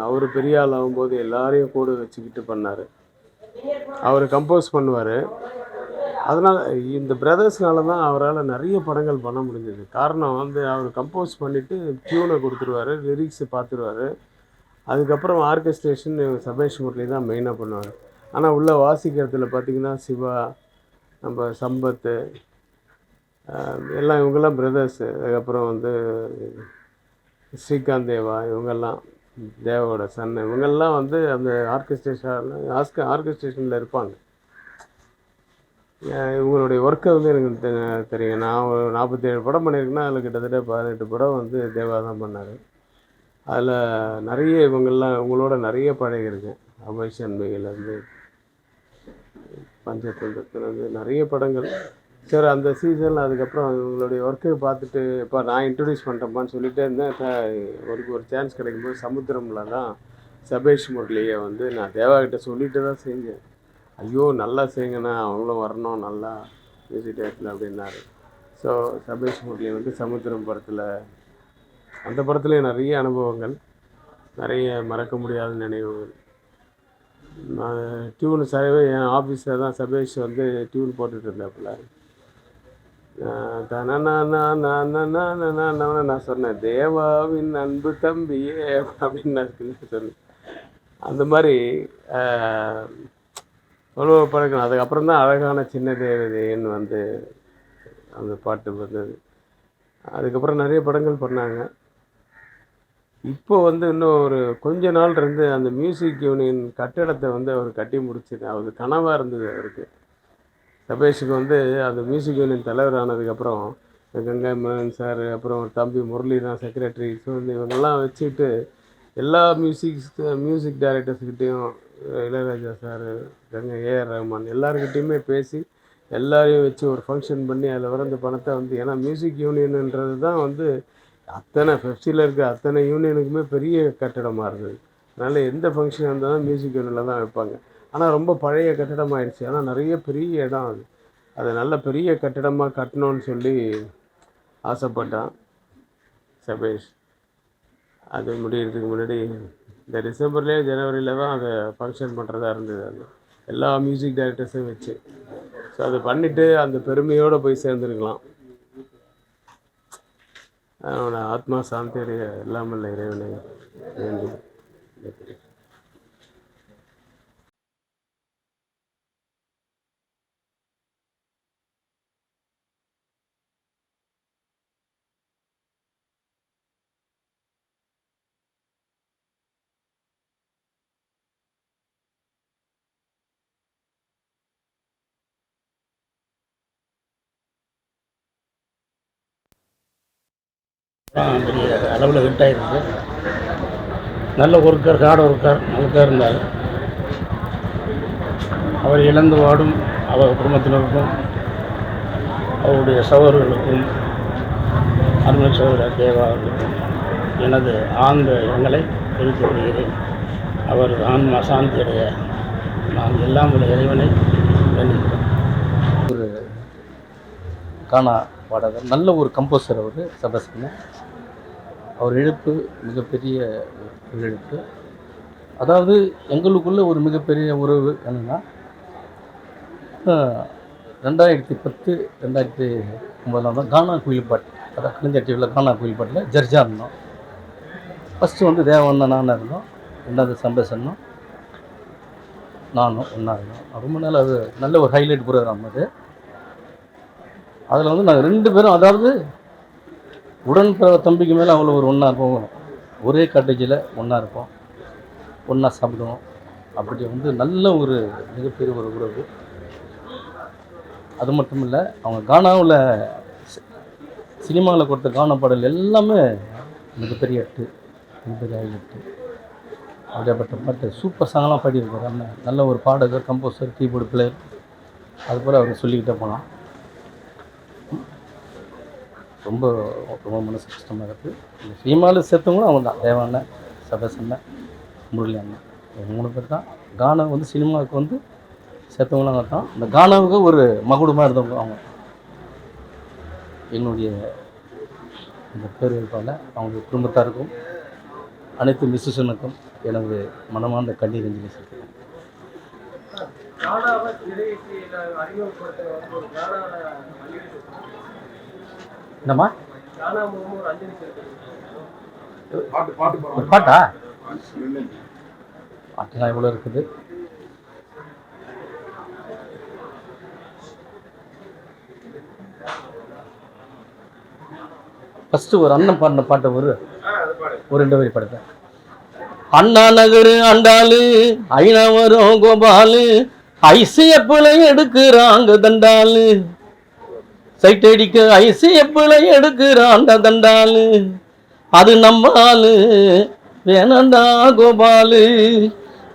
அவர் பெரிய ஆள் ஆகும்போது எல்லாரையும் கூட வச்சுக்கிட்டு பண்ணார். அவர் கம்போஸ் பண்ணுவார். அதனால் இந்த பிரதர்ஸ்னால தான் அவரால் நிறைய படங்கள் பண்ண முடிஞ்சது. காரணம் வந்து அவர் கம்போஸ் பண்ணிவிட்டு டியூனை கொடுத்துருவாரு, லிரிக்ஸு பார்த்துருவாரு. அதுக்கப்புறம் ஆர்கெஸ்ட்ரேஷன் சபேஷ் முரளி தான் மெயினாக பண்ணுவார். ஆனால் உள்ளே வாசிக்கிறதுல பார்த்திங்கன்னா சிவா, நம்ம சம்பத், எல்லாம் இவங்கெல்லாம் பிரதர்ஸு. அதுக்கப்புறம் வந்து ஸ்ரீகாந்த் தேவா, இவங்கெல்லாம் தேவாவோட சன், இவங்கெல்லாம் வந்து அந்த ஆர்கெஸ்ட்ரேஷனில் இருப்பாங்க. இவங்களுடைய ஒர்க்கை வந்து எனக்கு தெரியும். நான் ஒரு 47 படம் பண்ணியிருக்கேன்னா அதில் கிட்டத்தட்ட 18 படம் வந்து தேவா தான் பண்ணார். அதில் நிறைய இவங்களோட நிறைய பழகியிருக்கேன். அமேஷ் அன்பிகையிலேருந்து பஞ்சதந்திரத்துலேருந்து நிறைய படங்கள். சரி, அந்த சீசனில் அதுக்கப்புறம் இவங்களுடைய ஒர்க்கை பார்த்துட்டு இப்போ நான் இன்ட்ரடியூஸ் பண்ணுறேன்ப்பான்னு சொல்லிகிட்டே இருந்தேன். ஒரு சான்ஸ் கிடைக்கும்போது சமுத்திரமில் தான் சபேஷ் முரளியை வந்து நான் தேவாக்கிட்ட சொல்லிட்டு தான் செஞ்சேன். ஐயோ நல்லா செய்யுங்கண்ணா, அவங்களும் வரணும் நல்லா மியூசிக் டைரக்டர் அப்படின்னாரு. ஸோ சபேஷ் முரளி வந்து சமுத்திரம் படத்தில், அந்த படத்துலேயும் நிறைய அனுபவங்கள், நிறைய மறக்க முடியாத நினைவுகள். நான் டியூன் சரிவே என் ஆஃபீஸில் தான் சபேஷ் வந்து டியூன் போட்டுட்டு இருந்தாப்புல. நான் சொன்னேன், தேவாவின் அன்பு தம்பியே அப்படின்னு நான் சொன்னேன். அந்த மாதிரி எவ்வளோ பழக்கம். அதுக்கப்புறம் தான் அழகான சின்ன தேவதைன்னு வந்து அந்த பாட்டு வந்தது. அதுக்கப்புறம் நிறைய படங்கள் பண்ணாங்க. இப்போ வந்து இன்னும் ஒரு கொஞ்ச நாள் இருந்து அந்த மியூசிக் யூனியன் கட்டடத்தை வந்து அவர் கட்டி முடிச்சுது. அது கனவாக இருந்தது அவருக்கு. சபேஷுக்கு வந்து அந்த மியூசிக் யூனியன் தலைவர் ஆனதுக்கப்புறம் கங்கை மோகன் சார், அப்புறம் ஒரு தம்பி முரளி தான் செக்ரட்டரி. ஸோ இவங்கெல்லாம் வச்சுக்கிட்டு எல்லா மியூசிக் டைரக்டர்ஸ்கிட்டையும், இளையராஜா சார், கங்கை, ஏஆர் ரஹ்மான் எல்லாருக்கிட்டையுமே பேசி எல்லாரையும் வச்சு ஒரு ஃபங்க்ஷன் பண்ணி அதில் வர அந்த பணத்தை வந்து, ஏன்னா மியூசிக் யூனியனுன்றது தான் வந்து அத்தனை பெப்சியில் இருக்க அத்தனை யூனியனுக்குமே பெரிய கட்டடமாக இருந்தது. அதனால் எந்த ஃபங்க்ஷன் இருந்தாலும் மியூசிக் யூனியனில் தான் வைப்பாங்க. ஆனால் ரொம்ப பழைய கட்டடமாகிடுச்சு. ஆனால் நிறைய பெரிய இடம் அது. அதை நல்ல பெரிய கட்டடமாக கட்டணும்னு சொல்லி ஆசைப்பட்டான் சபேஷ். அது முடிகிறதுக்கு முன்னாடி இந்த டிசம்பர்லேயே ஜனவரியில் தான் அதை ஃபங்க்ஷன் பண்ணுறதா இருந்தது. அது எல்லா மியூசிக் டைரக்டர்ஸையும் வச்சு. ஸோ அதை பண்ணிவிட்டு அந்த பெருமையோடு போய் சேர்ந்துருக்கலாம். அவனோட ஆத்மா சாந்தியடைய எல்லாம் வல்ல இறைவனை வேண்டி பெரிய அளவில் ஹிட் ஆகிருக்கு. நல்ல ஒர்க்கர், ஹார்ட் ஒர்க்கர், நல்லதாக இருந்தார். அவர் இழந்து வாடும் அவர் குடும்பத்தினருக்கும் அவருடைய சகோதரர்களுக்கும் அருமை சகோதரர் தேவாவுக்கும் எனது ஆழ்ந்த எங்களை தெரிவித்துக் கொள்கிறேன். அவர் ஆன்மா சாந்தியடைய நான் எல்லாம் உள்ள இறைவனை வேண்டுகிறேன். ஒரு கானா பாடகர், நல்ல ஒரு கம்போசர் அவர் சபஸ்கன். அவர் இழப்பு மிகப்பெரிய ஒரு இழப்பு. அதாவது எங்களுக்குள்ள ஒரு மிகப்பெரிய உறவு என்னென்னா, 2010 2009 தான் கானா குயில் பாட்டு, அதான் கலைஞர் டிவியில் கானா குயில் பாட்டில் ஜட்ஜாக இருந்தோம். ஃபஸ்ட்டு வந்து தேவண்ணா நானும் இருந்தோம், ரெண்டாவது சம்பேசனும் நானும் ஒன்றா இருந்தோம். ரொம்ப நாள் அது நல்ல ஒரு ஹைலைட் ப்ரோக்ராம் அது. அதில் வந்து நாங்கள் 2 பேரும், அதாவது உடன்பிறந்த தம்பிக்கு மேலே அவ்வளோ ஒரு ஒன்றா இருப்போம். ஒரே காட்டேஜில் ஒன்றா இருப்போம், ஒன்றா சாப்பிடுவோம். அப்படி வந்து நல்ல ஒரு மிகப்பெரிய ஒரு உறவு. அது மட்டும் இல்லை, அவங்க கானாவில் சினிமாவில் கொடுத்த கானா பாடல் எல்லாமே மிகப்பெரிய மிகப்பெரிய ஹைலைட்டு. அப்படியாப்பட்ட பாட்டு சூப்பர் சாங்கெலாம் பாடியிருக்காரு அண்ணன். நல்ல ஒரு பாடகர், கம்போசர், கீபோர்டு பிளேயர். அதுபோல் அவர் சொல்லிக்கிட்டே போகலாம். ரொம்ப ரொம்ப மனசு கஷ்டமாக இருக்குது. இந்த சினிமாவில் சேர்த்தவங்களும் அவங்க தான், தேவாண்ணன், சபேஷ் அண்ணன், முரளி அண்ணன், 3 பேர் தான். கானா வந்து சினிமாவுக்கு வந்து சேர்த்தவங்களும் அவங்க தான். இந்த கானாவுக்கு ஒரு மகுடமாக இருந்தவங்க அவங்க. என்னுடைய இந்த பேர் வைப்பால் அவங்களுடைய குடும்பத்தாருக்கும் அனைத்து மியூசிஷியனுக்கும் எனது மனமார்ந்த கண்ணீர் அஞ்சலி செலுத்துகிறேன். என்னம்மா ஒரு பாட்டா? பாட்டுலாம் எவ்வளோ இருக்குது. ஃபஸ்ட்டு ஒரு அண்ணன் பாடின பாட்டை ஒரு 2 வரி பாடுறேன். அண்ணா நகரு அண்டாளு ஐநவரம் கோபாலு ஐசிஎப்பில் எடுக்கிறாங்க தண்டாளு சைட் அடிக்க ஐசிஎப்பில் எடுக்கிறாண்ட தண்டாளு அது நம்ம ஆளு வேணாண்டா கோபாலு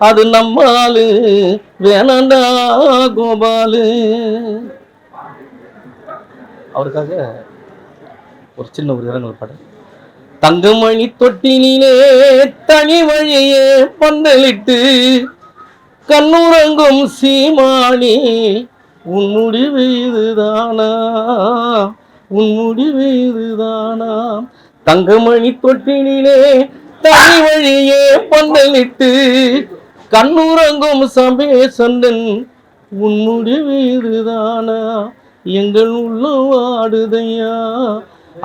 அது நம்ம ஆளு வேணாண்டா கோபாலு. அவருக்காக ஒரு சின்ன ஒரு இரங்கல் பாடு. தங்கமணி தொட்டினிலே தனி வழியே பந்தலிட்டு கண்ணுறங்கும் சீமானி உன் முடிவு இதுதானா உன் முடிவு இதுதானா. தங்கமணி தொட்டினிலே தனி வழியே பந்தலிட்டு கண்ணுறங்கும் சபேசந்தன் உன் முடிவு இதுதானா. எங்கள் உள்ள வாடுதையா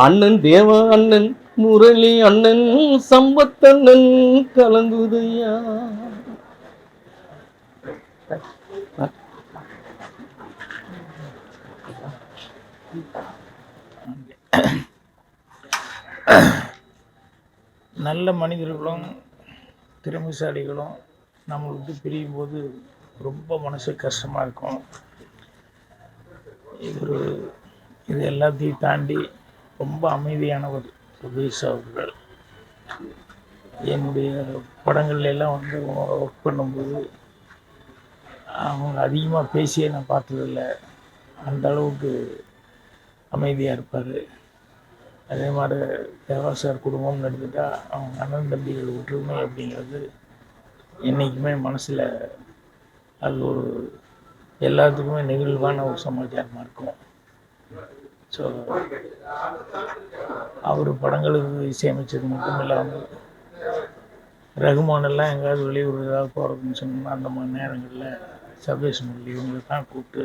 அண்ணன் தேவா அண்ணன் முரளி அண்ணன் சம்பத்தண்ணன் கலங்குதையா. நல்ல மனிதர்களும் திறமைசாலிகளும் நம்மளை விட்டு பிரியும் போது ரொம்ப மனசு கஷ்டமாக இருக்கும். இது எல்லாத்தையும் தாண்டி ரொம்ப அமைதியானவர் சுபீஷ் அவர்கள். என்னுடைய படங்கள்ல எல்லாம் வந்து ஒர்க் பண்ணும்போது அவங்க அதிகமாக பேசியே நான் பார்த்ததில்ல. அந்த அளவுக்கு அமைதியாக இருப்பார். அதே மாதிரி தேவா சார் குடும்பம்னு எடுத்துட்டால் அவங்க அண்ணன் தம்பிகள் ஒற்றுமை அப்படிங்கிறது என்றைக்குமே மனசில் அது ஒரு எல்லாத்துக்குமே நெகிழ்வான ஒரு சமாச்சாரமாக இருக்கும். ஸோ அவர் படங்களுக்கு இசையமைச்சது மட்டும் இல்லாமல் ரகுமானெல்லாம் எங்கேயாவது வெளியூர் ஏதாவது போகிறதுன்னு சொன்னால் அந்த மாதிரி நேரங்களில் சபேஷ் முரளி இவங்களை தான் கூப்பிட்டு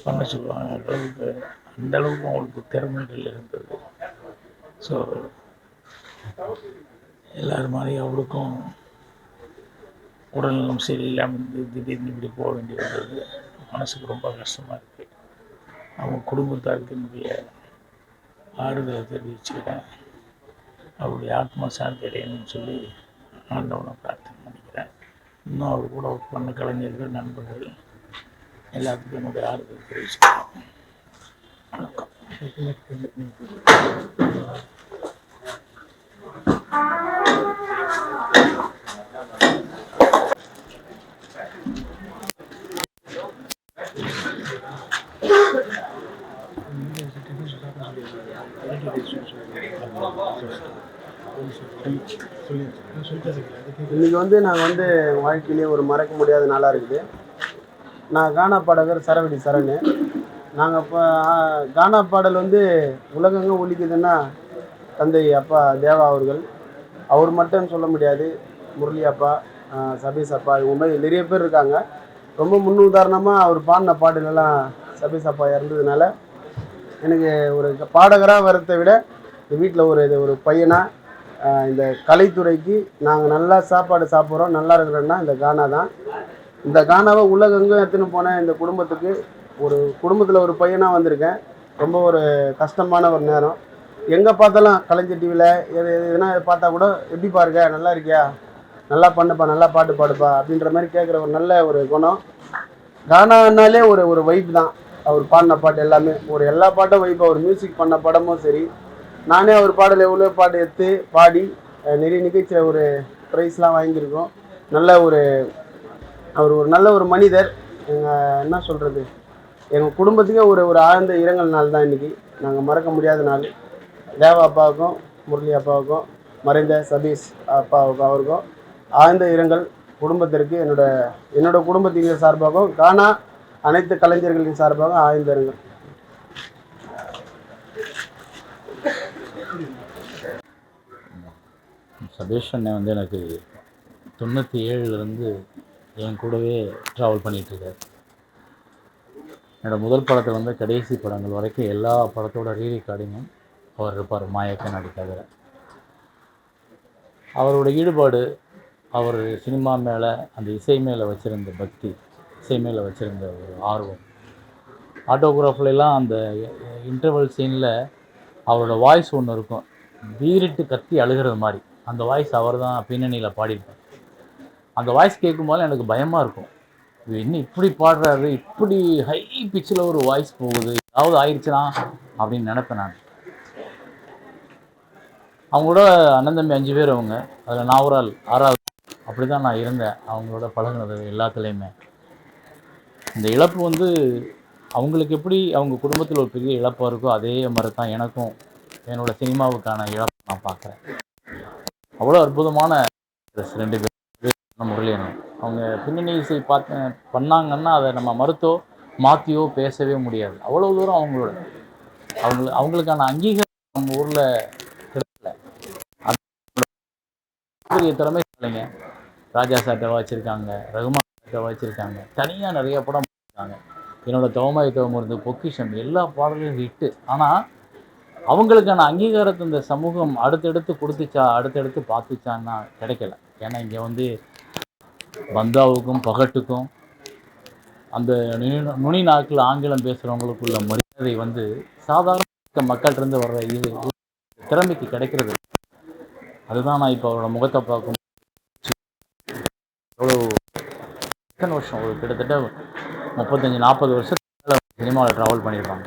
பண்ண சொல்லுவாங்க. அந்தளவுக்கு அவங்களுக்கு திறமைகள் இருந்தது. ஸோ எல்லார் மாதிரி அவருக்கும் உடல்நலம் சரியில்லாமல் இருந்து திடீர்னு இப்படி போக வேண்டி வந்தது மனசுக்கு ரொம்ப கஷ்டமாக இருக்குது. அவங்க குடும்பத்தாருக்கு என்னுடைய ஆறுதலை தெரிவிச்சுக்கிறேன். அவருடைய ஆத்மா சாந்தி அடையணும்னு சொல்லி ஆண்டவனை பிரார்த்தனை பண்ணிக்கிறேன். இன்னும் அவர் கூட ஒர்க் பண்ண கலைஞர்கள் நண்பர்கள் எல்லாத்துக்கும் என்னுடைய ஆறுதலை தெரிவிச்சுக்கிறேன். வணக்கம். இன்றைக்கி வந்து நாங்கள் வந்து வாழ்க்கையிலேயே ஒரு மறக்க முடியாத நாளாக இருக்குது. நான் கானா பாடகர் சரவெடி சரண். நாங்கள் இப்போ கானா பாடல் வந்து உலகங்க ஒலிக்குதுன்னா தந்தை அப்பா தேவா அவர்கள். அவர் மட்டும் சொல்ல முடியாது. முரளி அப்பா, சபீஸ் அப்பா, இவங்க மாதிரி நிறைய பேர் இருக்காங்க. ரொம்ப முன்னுதாரணமாக அவர் பாடின பாடலெல்லாம் சபீஸ் அப்பா இறந்ததுனால எனக்கு ஒரு பாடகராக வரதை விட இந்த வீட்டில் ஒரு பையனாக இந்த கலைத்துறைக்கு நாங்கள் நல்லா சாப்பாடு சாப்பிட்றோம், நல்லா இருக்கிறோன்னா இந்த கானா தான். இந்த கானாவை உலகெங்கும் எடுத்துன்னு போனேன். இந்த குடும்பத்துக்கு ஒரு குடும்பத்தில் ஒரு பையனாக வந்திருக்கேன். ரொம்ப ஒரு கஷ்டமான ஒரு நேரம். எங்கே பார்த்தாலும் கலைஞர் டிவியில் எதுனா பார்த்தா கூட எப்படி பாருங்க, நல்லா இருக்கியா, நல்லா பண்ணுப்பா, நல்லா பாட்டு பாடுப்பா அப்படின்ற மாதிரி கேட்குற ஒரு நல்ல ஒரு குணம். கானானாலே ஒரு வைப் தான். அவர் பாடின பாட்டு எல்லாமே எல்லா பாட்டும் வைப். அவர் மியூசிக் பண்ண படமும் சரி, நானே அவர் பாடல் எவ்வளோ பாட்டு எடுத்து பாடி நிறைய நிகழ்ச்சியில் ஒரு ப்ரைஸ்லாம் வாங்கியிருக்கோம். நல்ல அவர் ஒரு நல்ல ஒரு மனிதர். என்ன சொல்கிறது, எங்கள் குடும்பத்துக்கே ஒரு ஆழ்ந்த இரங்கல் நாள் தான் இன்றைக்கி. நாங்கள் மறக்க முடியாத நாள். தேவா அப்பாவுக்கும் முரளி அப்பாவுக்கும் மறைந்த சபீஷ் அப்பாவுக்கும் அவருக்கும் ஆழ்ந்த இரங்கல். குடும்பத்திற்கு என்னோட குடும்பத்தின் சார்பாகவும் கானா அனைத்து கலைஞர்களின் சார்பாக ஆழ்ந்த இரங்கல். சபீஷ் அண்ணன் வந்து எனக்கு 97லேருந்து என் கூடவே ட்ராவல் பண்ணிகிட்ருக்காரு. என்னோடய முதல் படத்தில் வந்து கடைசி படங்கள் வரைக்கும் எல்லா படத்தோட ரெக்கார்டிங்கும் அவர் இருப்பார், மாயக்கண்ணாடி தவிர. அவரோட ஈடுபாடு, அவர் சினிமா மேலே, அந்த இசை மேலே வச்சுருந்த பக்தி, இசை மேலே வச்சுருந்த ஒரு ஆர்வம். ஆட்டோகிராஃப்லாம் அந்த இன்டர்வல் சீனில் அவரோட வாய்ஸ் ஒன்று இருக்கும், வீறிட்டு கத்தி அழுகிறது மாதிரி. அந்த வாய்ஸ் அவர் தான் பின்னணியில் பாடியிருப்பார். அந்த வாய்ஸ் கேட்கும்போது எனக்கு பயமாக இருக்கும், இது இன்னும் இப்படி பாடுறாரு, இப்படி ஹை பிச்சில் ஒரு வாய்ஸ் போகுது, ஏதாவது ஆயிடுச்சுனா அப்படின்னு நினைப்பேன் நான். அவங்களோட அண்ணன் தம்பி 5 பேர் அவங்க, அதில் நான் ஒரு ஆள் 6வது. அப்படி தான் நான் இருந்தேன் அவங்களோட பழகுனது எல்லாத்துலேயுமே. இந்த இழப்பு வந்து அவங்களுக்கு எப்படி அவங்க குடும்பத்தில் ஒரு பெரிய இழப்பாக இருக்கோ அதே மாதிரி தான் எனக்கும் என்னோடய சினிமாவுக்கான இழப்பை நான் பார்க்குறேன். அவ்வளோ அற்புதமான 2 பேர், முரளியண்ணன். அவங்க பின்னணி இசை பண்ணாங்கன்னா அதை நம்ம மறுத்தோ மாற்றியோ பேசவே முடியாது. அவ்வளோ தூரம் அவங்களுக்கான அங்கீகாரம் நம்ம ஊரில் கிடைக்கல. பெரிய திறமை இல்லைங்க. ராஜா சார்ட்ட வச்சுருக்காங்க, ரகுமான் சார்ட்ட வச்சுருக்காங்க, தனியாக நிறைய படம் பண்ணியிருக்காங்க. என்னோடய தவமாய் தவமருந்து, பொக்கிஷம், எல்லா பாடல்களும் ஹிட்டு. ஆனால் அவங்களுக்கான அங்கீகாரத்தை இந்த சமூகம் அடுத்தடுத்து கொடுத்துச்சா, அடுத்தடுத்து பார்த்துச்சான்னா கிடைக்கல. ஏன்னா இங்கே வந்து பந்தாவுக்கும் பகட்டுக்கும் அந்த நுனி நாக்கில் ஆங்கிலம் பேசுகிறவங்களுக்குள்ள மரியாதை வந்து சாதாரண மக்கள்கிட்ட வர்ற இது திறமைக்கு கிடைக்கிறது. அதுதான் நான் இப்போ அவரோட முகத்தை பார்க்கும் எவ்வளோ எத்தனை வருஷம், ஒரு கிட்டத்தட்ட 35-40 வருஷத்துக்கு சினிமாவில் ட்ராவல் பண்ணியிருப்பாங்க.